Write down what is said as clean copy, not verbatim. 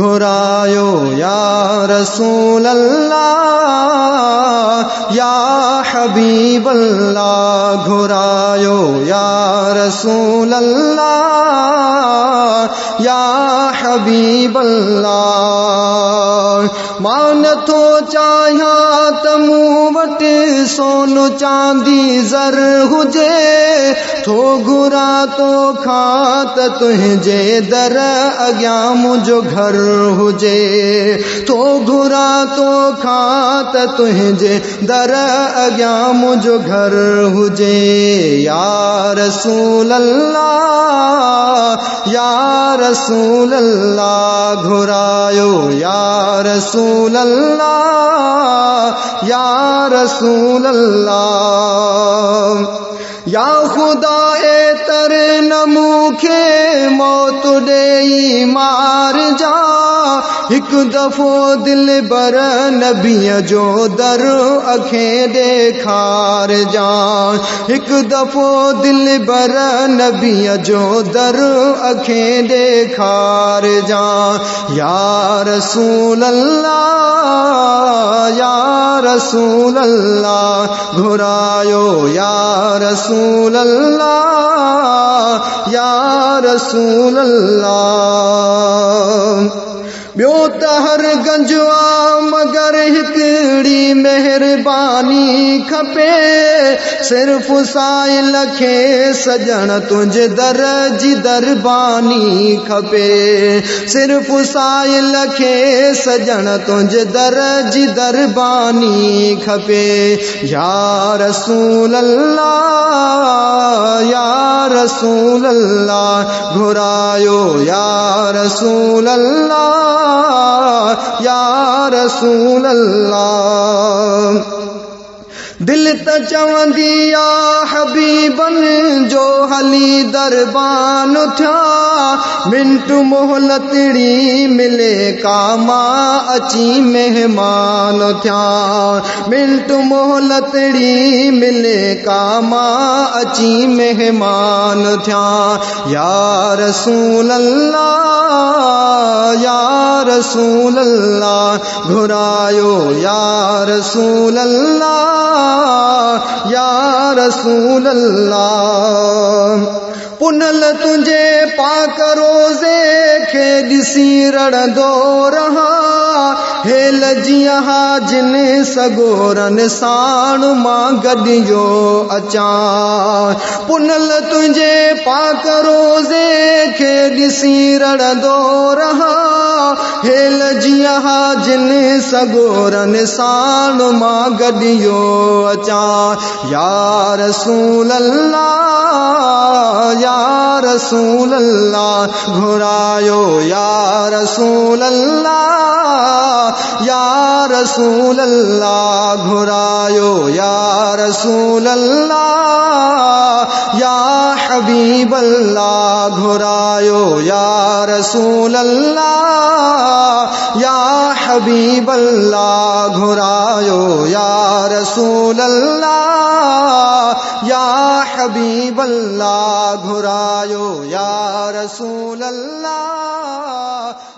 घुरायो या रसूल अल्लाह या हबीब अल्लाह घुरायो या रसूल अल्लाह या हबीब अल्लाह। मान थो चाहियां त मूं वटि सोन चांदी ज़र हुजे, थो घुरा तो खां त तुंहिंजे दर अॻियां मुंहिंजो घर हुजे, थो घुरा तो खां त तुंहिंजे दर अॻियां मुंहिंजो घर हुजे। या रसूल अल्लाह या रसूल अल्लाह घुरायो या रसूल अल्लाह या रसूल अल्लाह। या खुदा ए तर न मूंखे मौत ॾेई मार जा, हिकु दफ़ो दिल बर नबीअ जो दर अखें ॾेखार जा, हिकु दफ़ो दिल बर नबीअ जो दर अखें ॾेखार जा। या रसूल अल्लाह या रसूल अल्लाह घुरायो या रसूल अल्लाह या रसूल अल्लाह। ॿियो त हर गंजवा मगर हिकिड़ी महिरबानी खपे, सिर्फ़ साइल खे सजण तुंहिंजे दर जी दरबानी खपे, सिर्फ़ साइल खे सजण तुंहिंजे दर जी दरबानी खपे। या रसूल अल्लाह या रसूल अल्लाह घुरायो या रसूल अल्लाह या रसूल अल्लाह। दिल त चवंदी आ हबीबन जो हली दरबान थिया, मिंट मोहलतड़ी मिले कामा अची मेहमान थिया, मिंट मोहलतड़ी मिले कामा अची मेहमान थिया। या रसूल अल्लाह या रसूल अल्लाह घुरायो या रसूल अल्लाह या रसूल अल्लाह। पुनल तुंहिंजे पाक रोज़े खे ॾिसी रड़ंदो रहां, हेल जीअं हाजिन सगोरन साण मां गॾियो अचां। पुनल तुंहिंजे पाक रोज़े खे ॾिसी रड़ंदो रहां, हेल जीअं हाजिन सगोरन साण मां गॾियो अचां। या रसूल अल्लाह या रसूल अल्लाह घुरायो या रसूल अल्लाह या रसूल अल्लाह घुरायो या रसूल अल्लाह या हबीब अल्लाह घुरायो या रसूल अल्लाह या हबीब अल्लाह घुरायो या रसूल अल्लाह या हबीब अल्लाह घुरायो या रसूल अल्लाह।